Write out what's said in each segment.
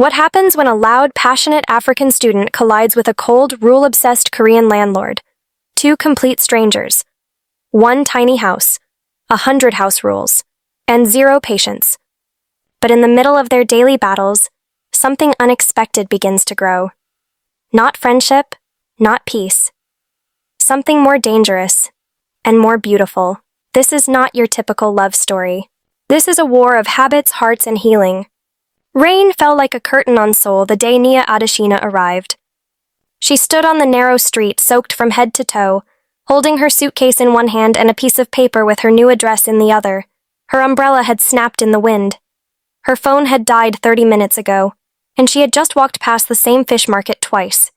What happens when a loud, passionate African student collides with a cold, rule-obsessed Korean landlord? Two complete strangers. One tiny house, 100 house rules, and 0 patience. But in the middle of their daily battles, something unexpected begins to grow. Not friendship, not peace. Something more dangerous and more beautiful. This is not your typical love story. This is a war of habits, hearts, and healing. Rain fell like a curtain on Seoul the day Nia Adeshina arrived. She stood on the narrow street, soaked from head to toe, holding her suitcase in one hand and a piece of paper with her new address in the other. Her umbrella had snapped in the wind. Her phone had died 30 minutes ago, and she had just walked past the same fish market twice,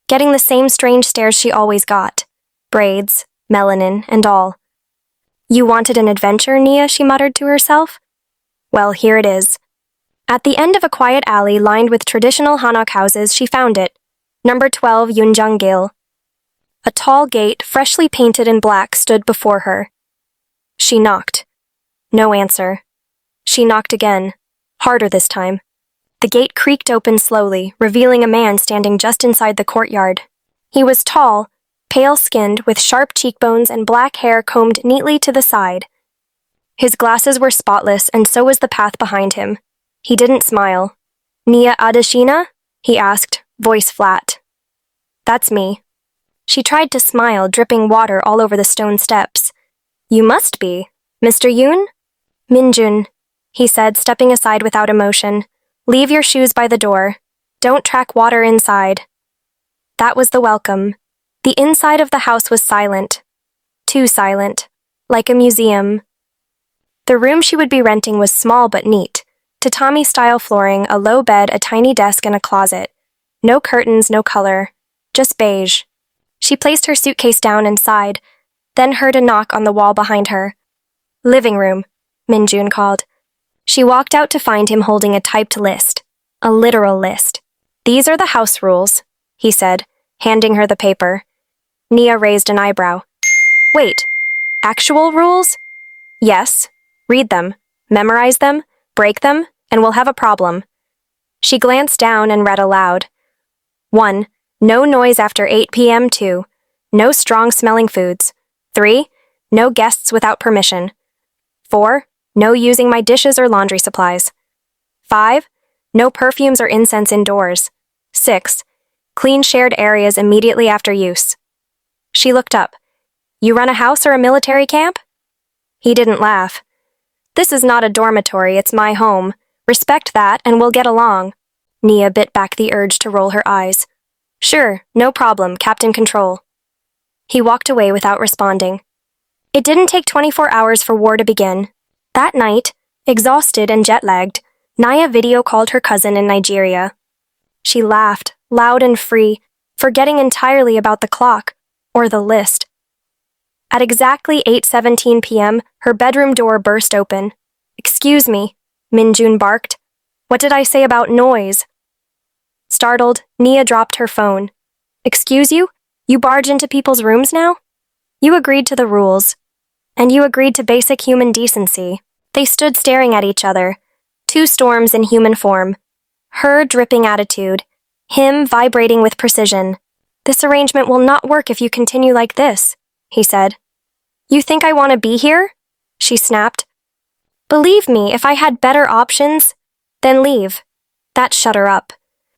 getting the same strange stares she always got. Braids, melanin, and all. You wanted an adventure, Nia, she muttered to herself. Well, here it is. At the end of a quiet alley lined with traditional Hanok houses, she found it. Number 12 Yunjung-gil. A tall gate, freshly painted in black, stood before her. She knocked. No answer. She knocked again, harder this time. The gate creaked open slowly, revealing a man standing just inside the courtyard. He was tall, pale-skinned, with sharp cheekbones and black hair combed neatly to the side. His glasses were spotless, and so was the path behind him. He didn't smile. Nia Adeshina? He asked, voice flat. That's me. She tried to smile, dripping water all over the stone steps. You must be. Mr. Yoon? Minjun, he said, stepping aside without emotion. Leave your shoes by the door. Don't track water inside. That was the welcome. The inside of the house was silent. Too silent. Like a museum. The room she would be renting was small but neat. Tatami-style flooring, a low bed, a tiny desk, and a closet. No curtains, no color. Just beige. She placed her suitcase down and sighed, then heard a knock on the wall behind her. Living room, Minjun called. She walked out to find him holding a typed list. A literal list. These are the house rules, he said, handing her the paper. Nia raised an eyebrow. Wait, actual rules? Yes. Read them, memorize them, break them, and we'll have a problem. She glanced down and read aloud. 1. No noise after 8 p.m. 2. No strong-smelling foods. 3. No guests without permission. 4. No using my dishes or laundry supplies. 5. No perfumes or incense indoors. 6. Clean shared areas immediately after use. She looked up. You run a house or a military camp? He didn't laugh. This is not a dormitory, it's my home. Respect that, and we'll get along. Nia bit back the urge to roll her eyes. Sure, no problem, Captain Control. He walked away without responding. It didn't take 24 hours for war to begin. That night, exhausted and jet-lagged, Nia video-called her cousin in Nigeria. She laughed, loud and free, forgetting entirely about the clock, or the list. At exactly 8:17 p.m., her bedroom door burst open. Excuse me, Minjun barked. What did I say about noise? Startled, Nia dropped her phone. Excuse you? You barge into people's rooms now? You agreed to the rules. And you agreed to basic human decency. They stood staring at each other. Two storms in human form. Her dripping attitude. Him vibrating with precision. This arrangement will not work if you continue like this, he said. You think I want to be here? She snapped. Believe me, if I had better options, then leave. That shut her up.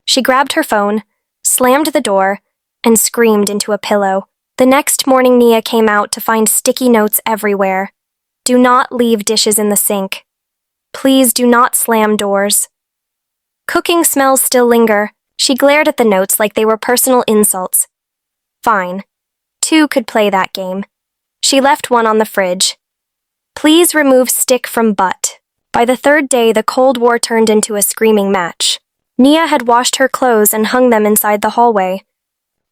She grabbed her phone, slammed the door, and screamed into a pillow. The next morning, Nia came out to find sticky notes everywhere. Do not leave dishes in the sink. Please do not slam doors. Cooking smells still linger. She glared at the notes like they were personal insults. Fine. 2 could play that game. She left one on the fridge. Please remove stick from butt. By the 3rd day, the Cold War turned into a screaming match. Nia had washed her clothes and hung them inside the hallway.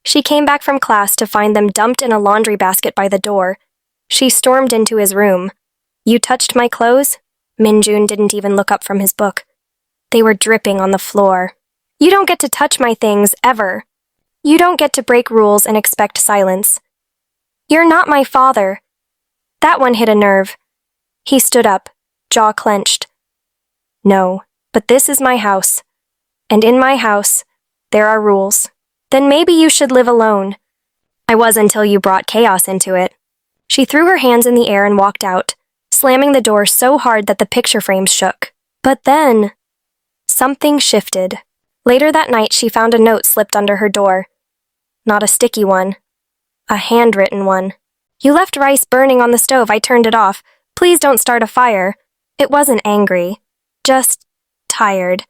She came back from class to find them dumped in a laundry basket by the door. She stormed into his room. You touched my clothes? Minjun didn't even look up from his book. They were dripping on the floor. You don't get to touch my things, ever. You don't get to break rules and expect silence. You're not my father. That one hit a nerve. He stood up, jaw clenched. No, but this is my house. And in my house, there are rules. Then maybe you should live alone. I was until you brought chaos into it. She threw her hands in the air and walked out, slamming the door so hard that the picture frames shook. But then, something shifted. Later that night, she found a note slipped under her door. Not a sticky one. A handwritten one. You left rice burning on the stove. I turned it off. Please don't start a fire. It wasn't angry. Just tired.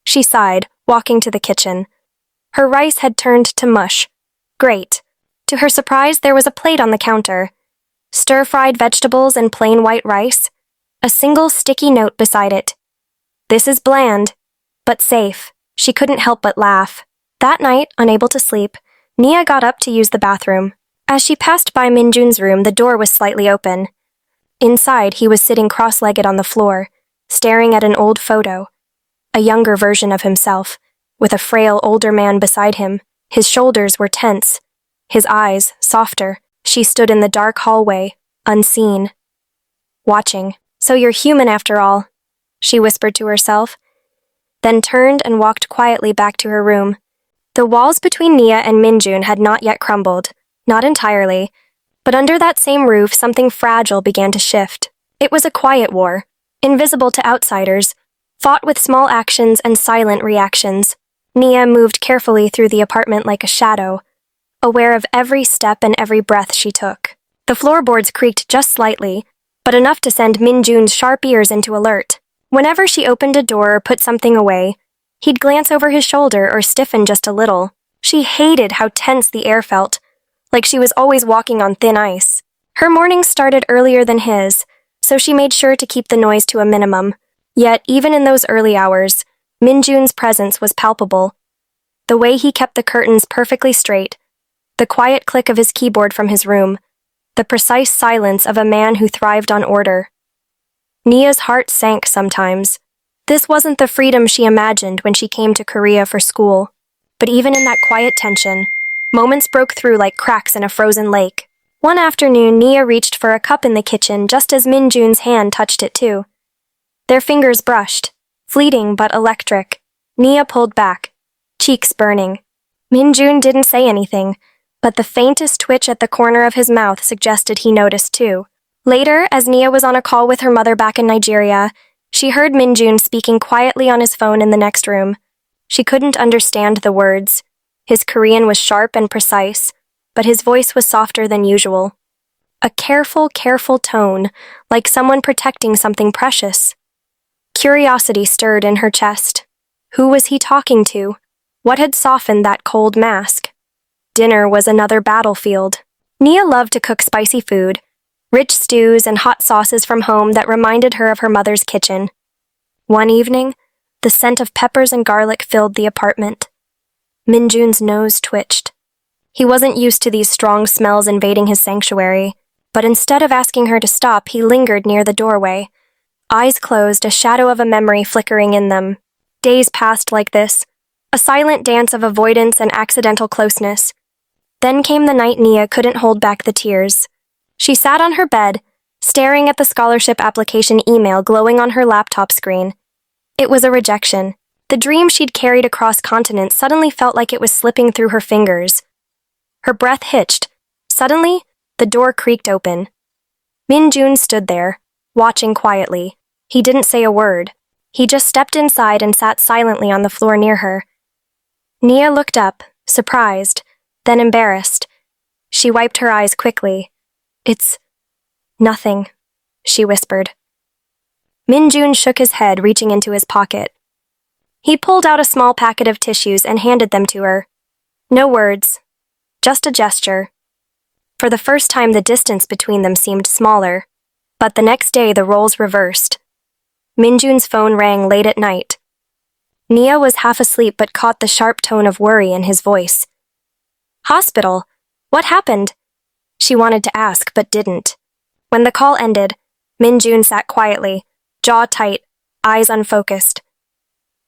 She sighed, walking to the kitchen. Her rice had turned to mush. Great. To her surprise, there was a plate on the counter. Stir-fried vegetables and plain white rice. A single sticky note beside it. This is bland, but safe. She couldn't help but laugh. That night, unable to sleep, Nia got up to use the bathroom. As she passed by Minjun's room, the door was slightly open. Inside, he was sitting cross-legged on the floor, staring at an old photo. A younger version of himself, with a frail older man beside him. His shoulders were tense, his eyes softer. She stood in the dark hallway, unseen. Watching. So you're human after all, she whispered to herself, then turned and walked quietly back to her room. The walls between Nia and Minjun had not yet crumbled, not entirely, but under that same roof something fragile began to shift. It was a quiet war, invisible to outsiders, fought with small actions and silent reactions. Nia moved carefully through the apartment like a shadow, aware of every step and every breath she took. The floorboards creaked just slightly, but enough to send Minjun's sharp ears into alert. Whenever she opened a door or put something away, he'd glance over his shoulder or stiffen just a little. She hated how tense the air felt, like she was always walking on thin ice. Her mornings started earlier than his, so she made sure to keep the noise to a minimum. Yet, even in those early hours, Minjun's presence was palpable. The way he kept the curtains perfectly straight, the quiet click of his keyboard from his room, the precise silence of a man who thrived on order. Nia's heart sank sometimes. This wasn't the freedom she imagined when she came to Korea for school. But even in that quiet tension, moments broke through like cracks in a frozen lake. One afternoon, Nia reached for a cup in the kitchen just as Minjun's hand touched it too. Their fingers brushed, fleeting but electric. Nia pulled back, cheeks burning. Minjun didn't say anything, but the faintest twitch at the corner of his mouth suggested he noticed too. Later, as Nia was on a call with her mother back in Nigeria, she heard Minjun speaking quietly on his phone in the next room. She couldn't understand the words. His Korean was sharp and precise, but his voice was softer than usual. A careful, careful tone, like someone protecting something precious. Curiosity stirred in her chest. Who was he talking to? What had softened that cold mask? Dinner was another battlefield. Nia loved to cook spicy food, rich stews and hot sauces from home that reminded her of her mother's kitchen. One evening, the scent of peppers and garlic filled the apartment. Minjun's nose twitched. He wasn't used to these strong smells invading his sanctuary, but instead of asking her to stop, he lingered near the doorway. Eyes closed, a shadow of a memory flickering in them. Days passed like this, a silent dance of avoidance and accidental closeness. Then came the night Nia couldn't hold back the tears. She sat on her bed, staring at the scholarship application email glowing on her laptop screen. It was a rejection. The dream she'd carried across continents suddenly felt like it was slipping through her fingers. Her breath hitched. Suddenly, the door creaked open. Minjun stood there, watching quietly. He didn't say a word. He just stepped inside and sat silently on the floor near her. Nia looked up, surprised, then embarrassed. She wiped her eyes quickly. "It's nothing," she whispered. Minjun shook his head, reaching into his pocket. He pulled out a small packet of tissues and handed them to her. No words, just a gesture. For the first time, the distance between them seemed smaller. But the next day, the roles reversed. Minjun's phone rang late at night. Nia was half asleep but caught the sharp tone of worry in his voice. "Hospital? What happened?" She wanted to ask, but didn't. When the call ended, Minjun sat quietly, jaw tight, eyes unfocused.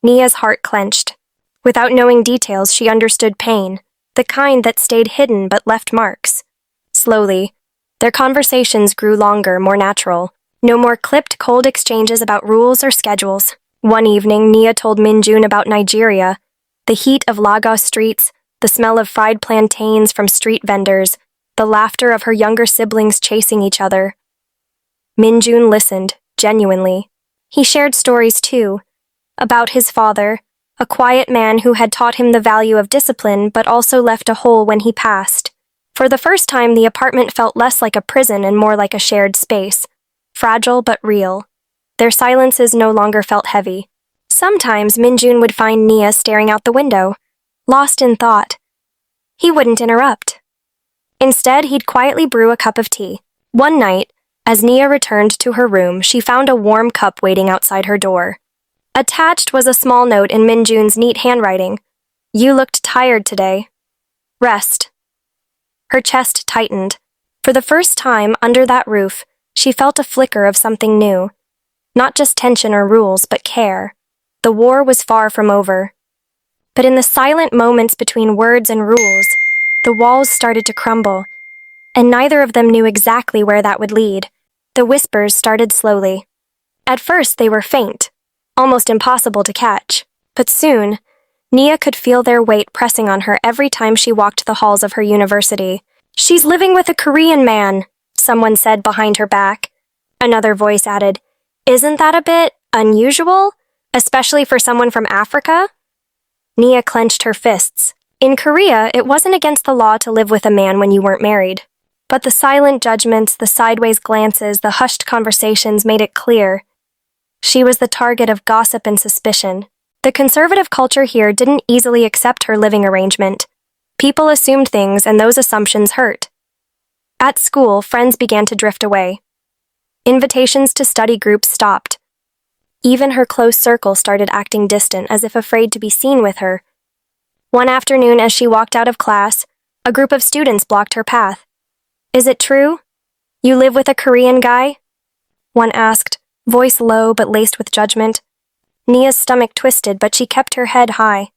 Nia's heart clenched. Without knowing details, she understood pain, the kind that stayed hidden but left marks. Slowly, their conversations grew longer, more natural. No more clipped, cold exchanges about rules or schedules. One evening, Nia told Minjun about Nigeria, the heat of Lagos streets, the smell of fried plantains from street vendors, the laughter of her younger siblings chasing each other. Minjun listened, genuinely. He shared stories too, about his father, a quiet man who had taught him the value of discipline but also left a hole when he passed. For the first time, the apartment felt less like a prison and more like a shared space, fragile but real. Their silences no longer felt heavy. Sometimes Minjun would find Nia staring out the window, lost in thought. He wouldn't interrupt. Instead, he'd quietly brew a cup of tea. One night, as Nia returned to her room, she found a warm cup waiting outside her door. Attached was a small note in Minjun's neat handwriting. "You looked tired today. Rest." Her chest tightened. For the first time, under that roof, she felt a flicker of something new. Not just tension or rules, but care. The war was far from over. But in the silent moments between words and rules, the walls started to crumble, and neither of them knew exactly where that would lead. The whispers started slowly. At first, they were faint, almost impossible to catch. But soon, Nia could feel their weight pressing on her every time she walked the halls of her university. "She's living with a Korean man," someone said behind her back. Another voice added, "Isn't that a bit unusual, especially for someone from Africa?" Nia clenched her fists. In Korea, it wasn't against the law to live with a man when you weren't married. But the silent judgments, the sideways glances, the hushed conversations made it clear. She was the target of gossip and suspicion. The conservative culture here didn't easily accept her living arrangement. People assumed things, and those assumptions hurt. At school, friends began to drift away. Invitations to study groups stopped. Even her close circle started acting distant, as if afraid to be seen with her. One afternoon, as she walked out of class, a group of students blocked her path. "Is it true? You live with a Korean guy?" one asked, voice low but laced with judgment. Nia's stomach twisted, but she kept her head high.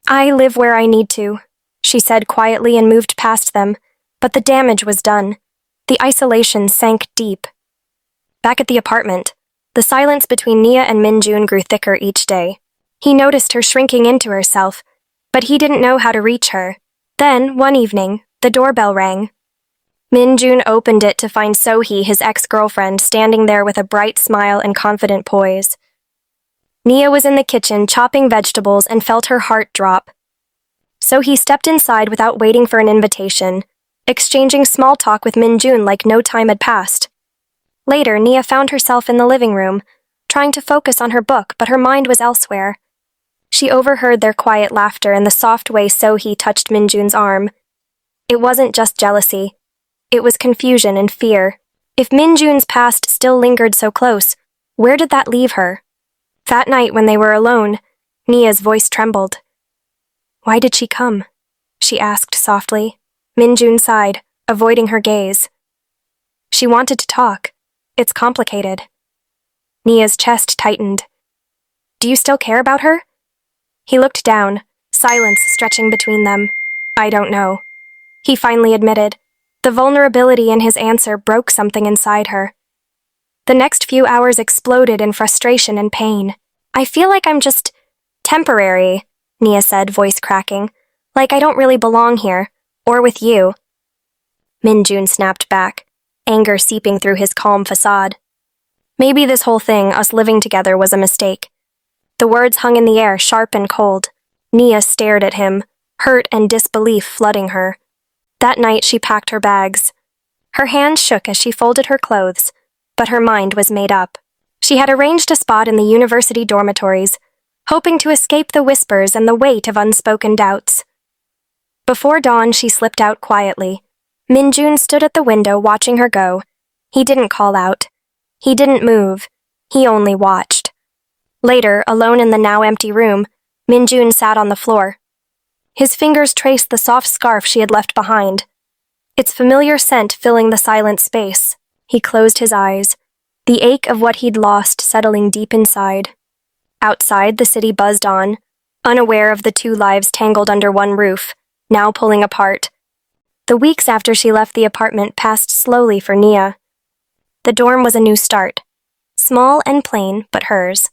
"I live where I need to," she said quietly and moved past them, but the damage was done. The isolation sank deep. Back at the apartment, the silence between Nia and Minjun grew thicker each day. He noticed her shrinking into herself, but he didn't know how to reach her. Then, one evening, the doorbell rang. Minjun opened it to find Sohee, his ex-girlfriend, standing there with a bright smile and confident poise. Nia was in the kitchen chopping vegetables and felt her heart drop. Sohee stepped inside without waiting for an invitation, exchanging small talk with Minjun like no time had passed. Later, Nia found herself in the living room, trying to focus on her book, but her mind was elsewhere. She overheard their quiet laughter and the soft way Sohee touched Minjun's arm. It wasn't just jealousy. It was confusion and fear. If Minjun's past still lingered so close, where did that leave her? That night when they were alone, Nia's voice trembled. "Why did she come?" she asked softly. Minjun sighed, avoiding her gaze. "She wanted to talk. It's complicated." Nia's chest tightened. "Do you still care about her?" He looked down, silence stretching between them. "I don't know," he finally admitted. The vulnerability in his answer broke something inside her. The next few hours exploded in frustration and pain. "I feel like I'm just temporary," Nia said, voice cracking. "Like I don't really belong here, or with you." Minjun snapped back, anger seeping through his calm facade. Maybe this whole thing, us living together, was a mistake. The words hung in the air, sharp and cold. Nia stared at him, hurt and disbelief flooding her. That night she packed her bags. Her hands shook as she folded her clothes, but her mind was made up. She had arranged a spot in the university dormitories, hoping to escape the whispers and the weight of unspoken doubts. Before dawn, she slipped out quietly. Minjun stood at the window watching her go. He didn't call out. He didn't move. He only watched. Later, alone in the now empty room, Minjun sat on the floor. His fingers traced the soft scarf she had left behind, its familiar scent filling the silent space. He closed his eyes, the ache of what he'd lost settling deep inside. Outside, the city buzzed on, unaware of the two lives tangled under one roof, now pulling apart. The weeks after she left the apartment passed slowly for Nia. The dorm was a new start, small and plain, but hers.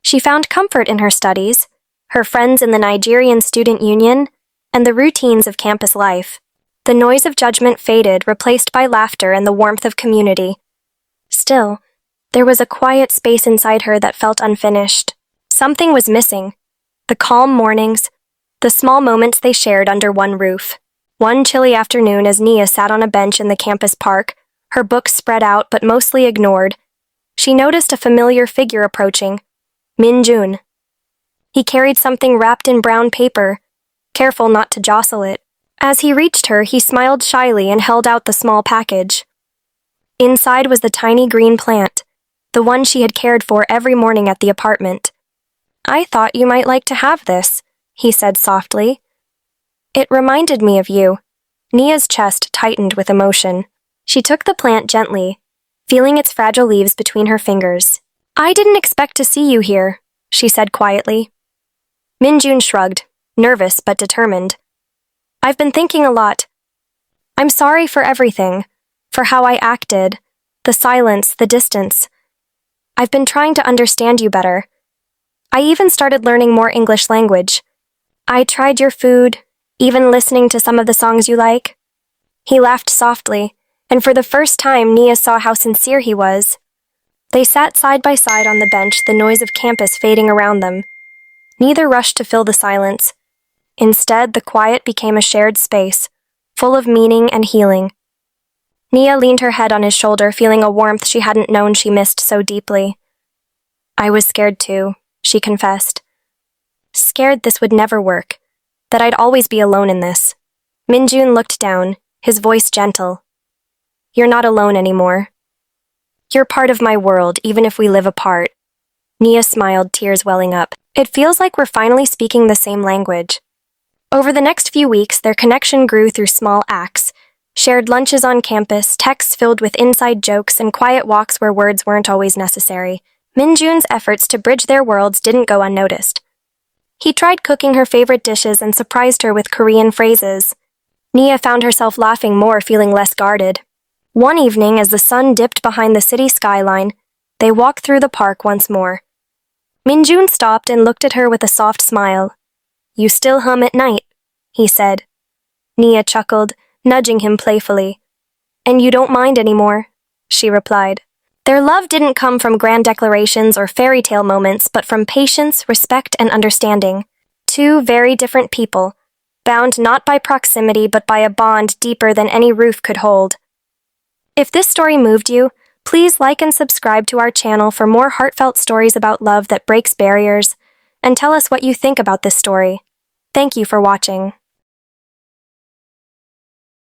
She found comfort in her studies, her friends in the Nigerian Student Union, and the routines of campus life. The noise of judgment faded, replaced by laughter and the warmth of community. Still, there was a quiet space inside her that felt unfinished. Something was missing. The calm mornings, the small moments they shared under one roof. One chilly afternoon, as Nia sat on a bench in the campus park, her books spread out but mostly ignored, she noticed a familiar figure approaching, Min-jun. He carried something wrapped in brown paper, careful not to jostle it. As he reached her, he smiled shyly and held out the small package. Inside was the tiny green plant, the one she had cared for every morning at the apartment. "I thought you might like to have this," he said softly. "It reminded me of you." Nia's chest tightened with emotion. She took the plant gently, feeling its fragile leaves between her fingers. "I didn't expect to see you here," she said quietly. Min-jun shrugged, nervous but determined. "I've been thinking a lot. I'm sorry for everything, for how I acted, the silence, the distance. I've been trying to understand you better. I even started learning more English language. I tried your food, even listening to some of the songs you like." He laughed softly, and for the first time Nia saw how sincere he was. They sat side by side on the bench, the noise of campus fading around them. Neither rushed to fill the silence. Instead, the quiet became a shared space, full of meaning and healing. Nia leaned her head on his shoulder, feeling a warmth she hadn't known she missed so deeply. "I was scared too," she confessed. "Scared this would never work, that I'd always be alone in this." Min-jun looked down, his voice gentle. "You're not alone anymore. You're part of my world, even if we live apart." Nia smiled, tears welling up. "It feels like we're finally speaking the same language." Over the next few weeks, their connection grew through small acts, shared lunches on campus, texts filled with inside jokes, and quiet walks where words weren't always necessary. Min-jun's efforts to bridge their worlds didn't go unnoticed. He tried cooking her favorite dishes and surprised her with Korean phrases. Nia found herself laughing more, feeling less guarded. One evening, as the sun dipped behind the city skyline, they walked through the park once more. Min-jun stopped and looked at her with a soft smile. "You still hum at night," he said. Nia chuckled, nudging him playfully. "And you don't mind anymore," she replied. Their love didn't come from grand declarations or fairy tale moments, but from patience, respect, and understanding. Two very different people, bound not by proximity but by a bond deeper than any roof could hold. If this story moved you, please like and subscribe to our channel for more heartfelt stories about love that breaks barriers, and tell us what you think about this story. Thank you for watching.